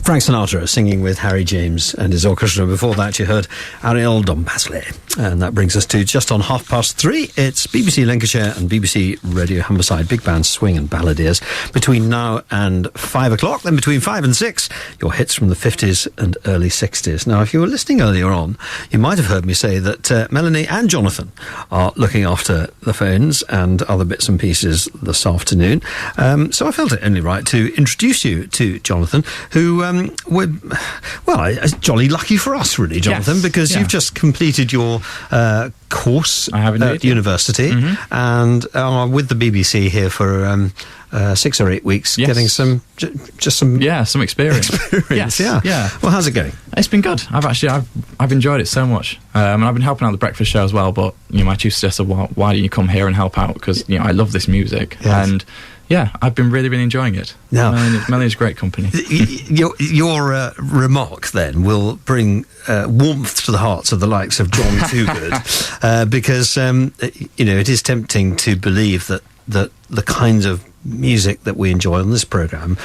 Frank Sinatra singing with Harry James and his orchestra. Before that, you heard Ariel Dombasle. And that brings us to just on 3:30. It's BBC Lincolnshire and BBC Radio Humberside, big band swing and balladeers. Between now and 5 o'clock, then between 5 and 6, your hits from the 50s and early 60s. Now, if you were listening earlier on, you might have heard me say that Melanie and Jonathan are looking after the phones and other bits and pieces this afternoon. So I felt it only right to introduce you to Jonathan, who it's jolly lucky for us, really, Jonathan, yes, because you've just completed your course I have indeed, at university, and are with the BBC here for 6 or 8 weeks, getting some experience. Yeah. Well, how's it going? It's been good. I've enjoyed it so much, and I've been helping out the breakfast show as well. But my chief suggested, why don't you come here and help out? Because I love this music, and I've been really enjoying it. Now, Melanie's great company. Your remark then will bring warmth to the hearts of the likes of John Toogood, because it is tempting to believe that the kinds of music that we enjoy on this programme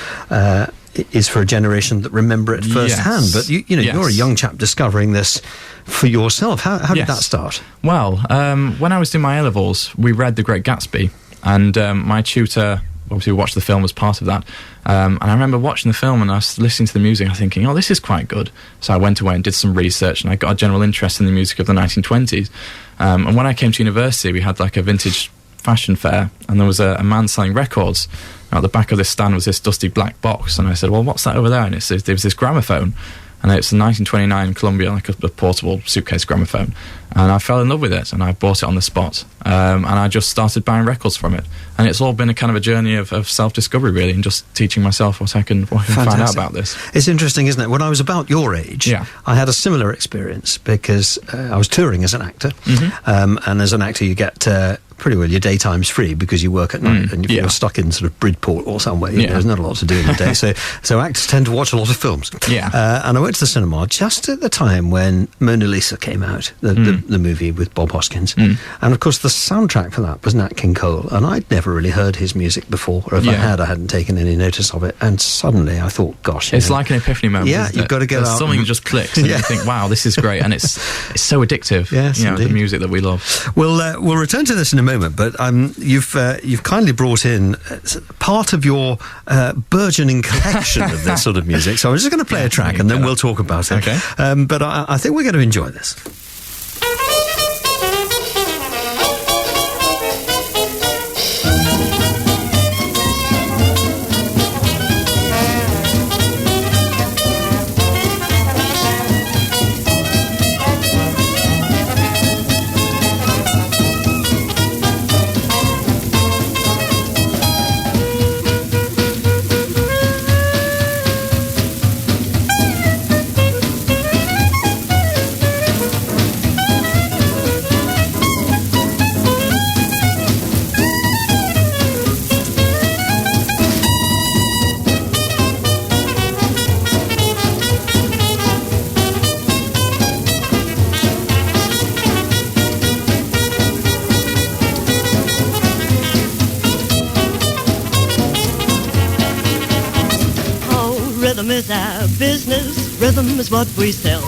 is for a generation that remember it firsthand. But you're a young chap discovering this for yourself. How did that start? Well, when I was doing my A-levels, we read The Great Gatsby, and my tutor obviously watched the film as part of that. And I remember watching the film and I was listening to the music and thinking, this is quite good. So I went away and did some research, and I got a general interest in the music of the 1920s. And when I came to university, we had like a vintage fashion fair, and there was a man selling records. At the back of this stand was this dusty black box, and I said, well, what's that over there? And there was this gramophone, and it's a 1929 Columbia, like a portable suitcase gramophone. And I fell in love with it, and I bought it on the spot. And I just started buying records from it. And it's all been a kind of a journey of self-discovery, really, and just teaching myself what I can find out about this. It's interesting, isn't it? When I was about your age, I had a similar experience, because I was touring as an actor. And as an actor, you get pretty well your daytime's free because you work at night, and if you're stuck in sort of Bridport or somewhere, there's not a lot to do in the day. So actors tend to watch a lot of films. And I went to the cinema just at the time when Mona Lisa came out, the movie with Bob Hoskins. And of course the soundtrack for that was Nat King Cole, and I'd never really heard his music before, or if I hadn't taken any notice of it. And suddenly I thought, gosh, it's like an epiphany moment. You've got to get out. Something just clicks, and you think, wow, this is great, and it's so addictive. Yes, the music that we love. We'll return to this in a moment, but you've kindly brought in part of your burgeoning collection of this sort of music. So I'm just going to play a track, and then we'll talk about it. Okay. But I think we're going to enjoy this. Rhythm is our business, rhythm is what we sell.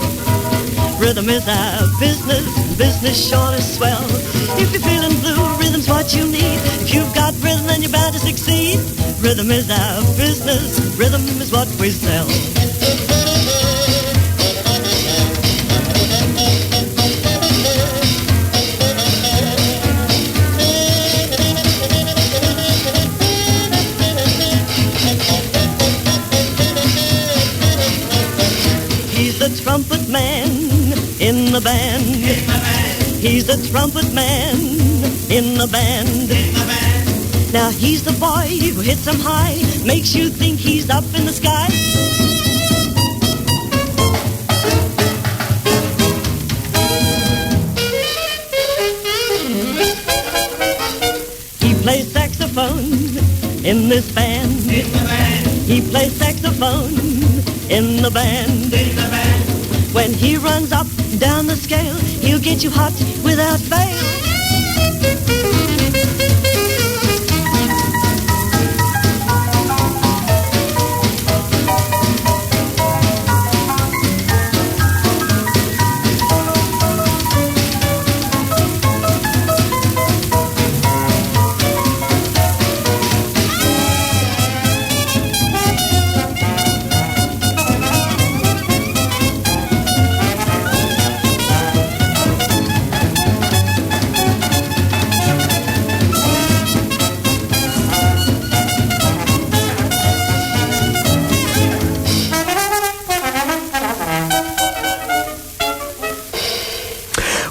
Rhythm is our business, business sure to swell. If you're feeling blue, rhythm's what you need. If you've got rhythm, then you're bound to succeed. Rhythm is our business, rhythm is what we sell. The trumpet man in the band. He's the trumpet man in the band. Now he's the boy who hits 'em high, makes you think he's up in the sky. He plays saxophone in this band. He plays saxophone in the band. When he runs up and down the scale, he'll get you hot without fail.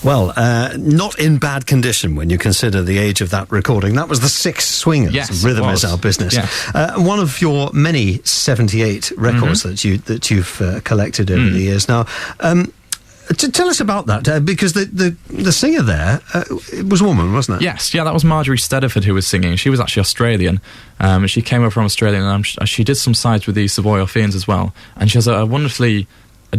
Well, not in bad condition when you consider the age of that recording. That was the Six Swingers. Yes, Rhythm it was. Is Our Business. Yes. One of your many 78 records that you've collected over the years. Now, tell us about that, because the singer there it was a woman, wasn't it? Yes, yeah, that was Marjorie Steadford who was singing. She was actually Australian. She came over from Australia, and she did some sides with the Savoy Orpheans as well. And she has a wonderfully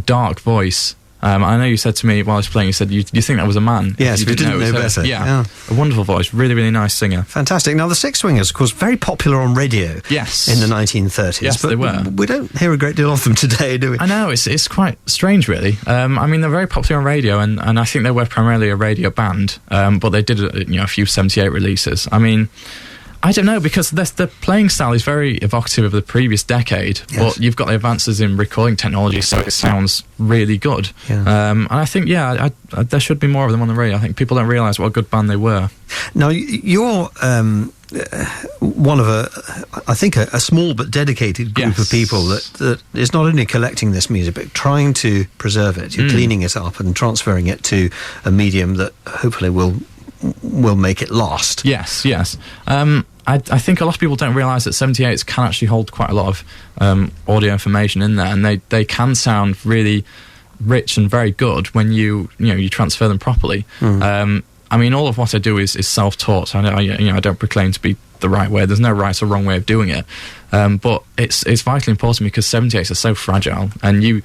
dark voice. I know you said to me while I was playing, you said you think that was a man. Yes, we didn't know better. Yeah, a wonderful voice, really, really nice singer. Fantastic. Now, the Six Swingers, of course, very popular on radio. Yes. In the 1930s. Yes, but they were. We don't hear a great deal of them today, do we? I know, it's quite strange, really. I mean, they're very popular on radio, and I think they were primarily a radio band, but they did a few 78 releases. I mean, I don't know, because the playing style is very evocative of the previous decade, but you've got the advances in recording technology, so it sounds really good. Yeah. And I think, there should be more of them on the radio. I think people don't realise what a good band they were. Now, you're one of a small but dedicated group of people that is not only collecting this music, but trying to preserve it. You're cleaning it up and transferring it to a medium that hopefully will make it last. Yes. I think a lot of people don't realise that 78s can actually hold quite a lot of audio information in there, and they can sound really rich and very good when you transfer them properly. I mean, all of what I do is self-taught. So I don't proclaim to be the right way. There's no right or wrong way of doing it. But it's vitally important, because 78s are so fragile, and you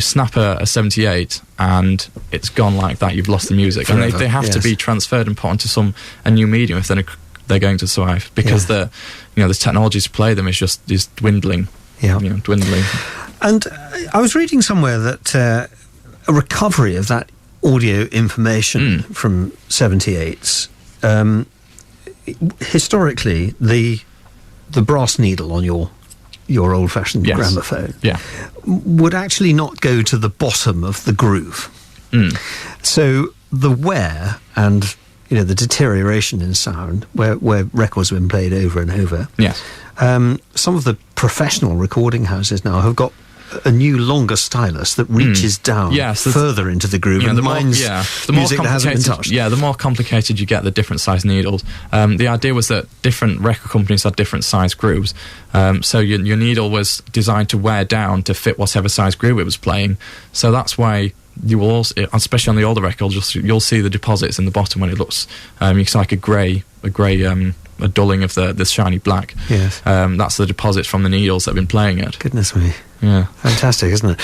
snap a 78 and it's gone like that. You've lost the music. Forever. And they have to be transferred and put onto a new medium if they're going to survive, because the technology to play them is dwindling. Dwindling. And I was reading somewhere that a recovery of that audio information from 78s, historically, the brass needle on your old-fashioned gramophone would actually not go to the bottom of the groove. So the wear and the deterioration in sound, where records have been played over and over. Yes. Some of the professional recording houses now have got a new longer stylus that reaches down further into the groove and minds music that hasn't been touched. Yeah, the more complicated you get, the different size needles. The idea was that different record companies had different size grooves. So your needle was designed to wear down to fit whatever size groove it was playing. So that's why you will also, especially on the older records, you'll see the deposits in the bottom when it looks, you see like a dulling of the shiny black. Yes. That's the deposits from the needles that have been playing it. Goodness me. Yeah. Fantastic, isn't it?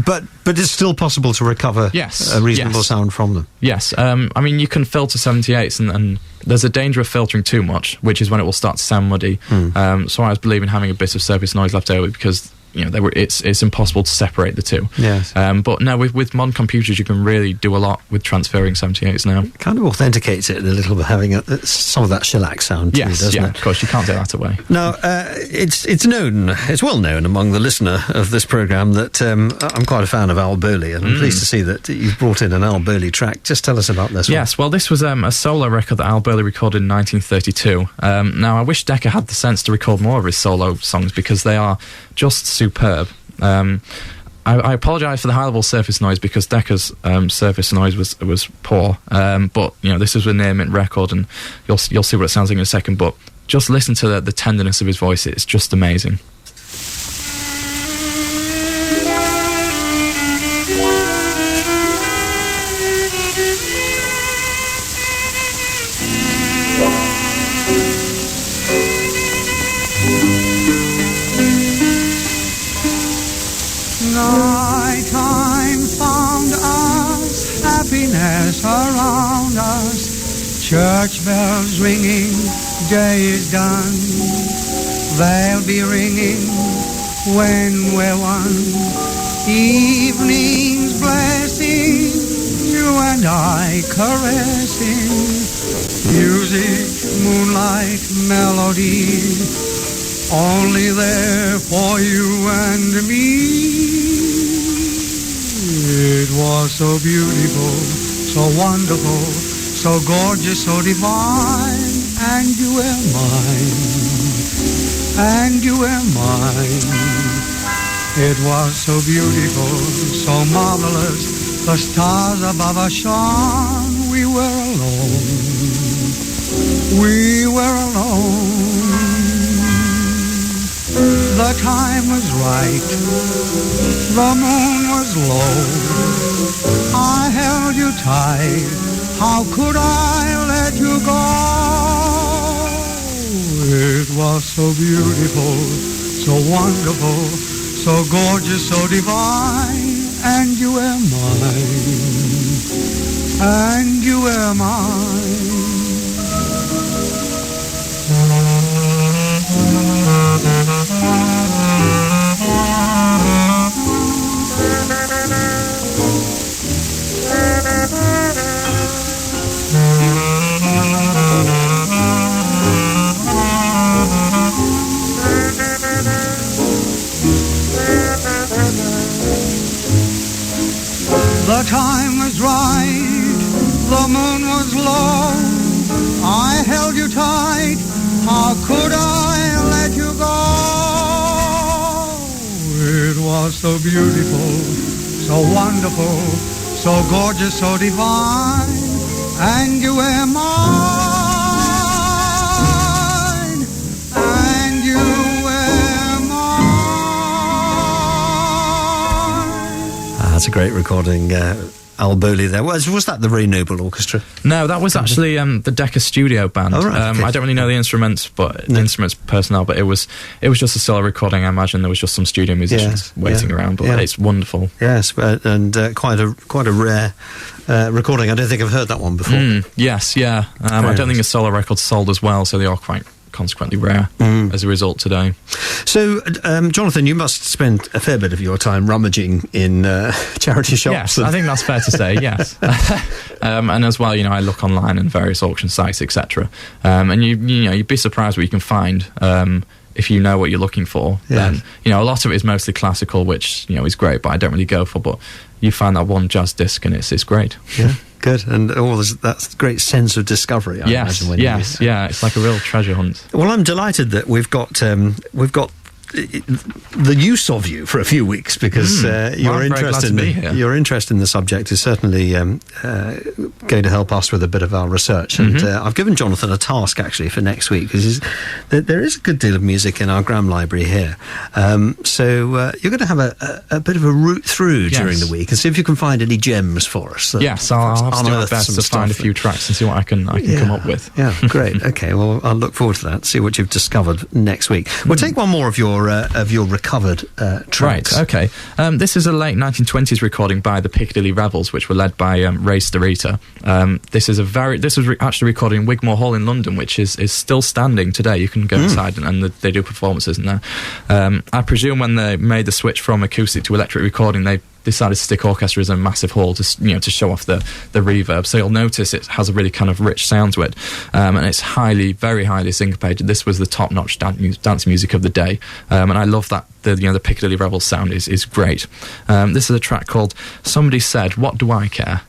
But it's still possible to recover a reasonable sound from them. Yes. I mean, you can filter 78s, and there's a danger of filtering too much, which is when it will start to sound muddy. So I believe in having a bit of surface noise left over, because it's impossible to separate the two. Yes. But no, with modern computers, you can really do a lot with transferring 78s now. It kind of authenticates it a little bit, having some of that shellac sound too, doesn't it? Of course, you can't take that away. Now, it's well known among the listener of this programme that I'm quite a fan of Al Burley, and I'm pleased to see that you've brought in an Al Burley track. Just tell us about this one. Yes, well, this was a solo record that Al Burley recorded in 1932. Now, I wish Decca had the sense to record more of his solo songs, because they are just superb. I apologise for the high-level surface noise, because Decca's surface noise was poor. But this is a near mint record, and you'll see what it sounds like in a second. But just listen to the tenderness of his voice; it's just amazing. Nighttime found us, happiness around us, church bells ringing, day is done, they'll be ringing when we're one, evening's blessing, you and I caressing, music, moonlight, melody, only there for you and me. It was so beautiful, so wonderful, so gorgeous, so divine, and you were mine, and you were mine. It was so beautiful, so marvelous, The stars above us shone. We were alone. We were alone. The time was right. The moon was low. I held you tight. How could I let you go? It was so beautiful, so wonderful, so gorgeous, so divine. And you were mine. And you were mine. The time was right, the moon was low. I held you tight, how could I let you go? It was so beautiful, so wonderful, so gorgeous, so divine. And you were mine, and you were mine. That's a great recording, Al Bowley there. Was that the Ray Noble Orchestra? No, that was actually the Decca Studio Band. Oh, right, okay. I don't really know the instruments, but the instruments personnel. But it was just a solo recording. I imagine there was just some studio musicians waiting around. But it's wonderful. Yes, and quite a rare recording. I don't think I've heard that one before. Yes, yeah. I don't think a solo record sold as well, so they are quite consequently rare as a result today. So, Jonathan, you must spend a fair bit of your time rummaging in charity shops. Yes, I think that's fair to say, yes. And as well, I look online and various auction sites, etc. And you'd be surprised what you can find if you know what you're looking for. Yes. Then, a lot of it is mostly classical, which, is great, but I don't really go for. But you find that one jazz disc and it's great. Yeah. Good, and there's that great sense of discovery. I imagine when it's like a real treasure hunt. Well, I'm delighted that we've got the use of you for a few weeks because your interest in the subject is certainly going to help us with a bit of our research. And I've given Jonathan a task actually for next week because there is a good deal of music in our Graham Library here. So you're going to have a bit of a route through during the week and see if you can find any gems for us. Yes, I'll have to do my best to find a few tracks and see what I can come up with. Yeah, great. Okay, well, I'll look forward to that. See what you've discovered next week. We'll take one more of your recovered tracks. Right, okay. This is a late 1920s recording by the Piccadilly Rebels, which were led by Ray Starita. This was actually recorded in Wigmore Hall in London, which is still standing today. You can go inside and they do performances in there. I presume when they made the switch from acoustic to electric recording, they decided to stick orchestras in a massive hall to show off the reverb. So you'll notice it has a really kind of rich sound to it, and it's very highly syncopated. This was the top-notch dance music of the day, and I love that the Piccadilly Rebels sound is great. This is a track called "Somebody Said, What Do I Care?"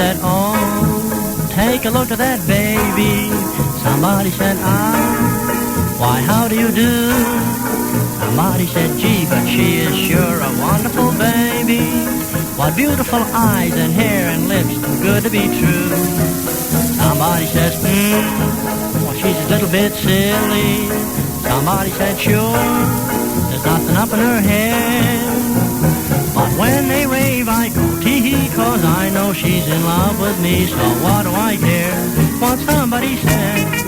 said, oh, take a look at that baby. Somebody said, why, how do you do? Somebody said, gee, but she is sure a wonderful baby. What beautiful eyes and hair and lips, too good to be true. Somebody says, well, she's a little bit silly. Somebody said, sure, there's nothing up in her head. But when they raise know she's in love with me, so what do I care what somebody said?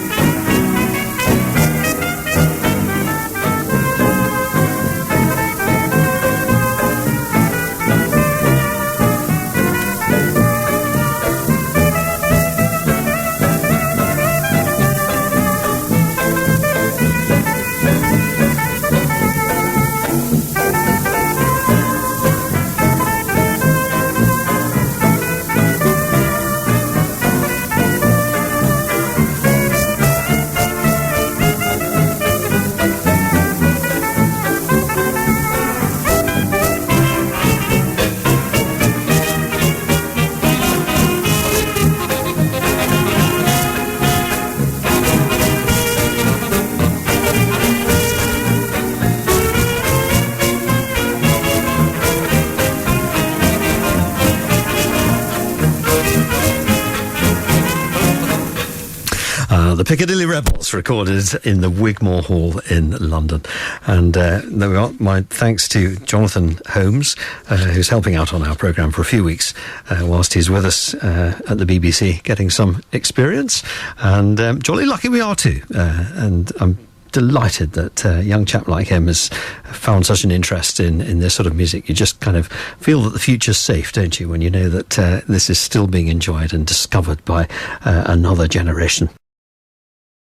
The Piccadilly Rebels, recorded in the Wigmore Hall in London. And there we are. My thanks to Jonathan Holmes, who's helping out on our programme for a few weeks whilst he's with us at the BBC, getting some experience. And jolly lucky we are too. And I'm delighted that a young chap like him has found such an interest in this sort of music. You just kind of feel that the future's safe, don't you, when you know that this is still being enjoyed and discovered by another generation.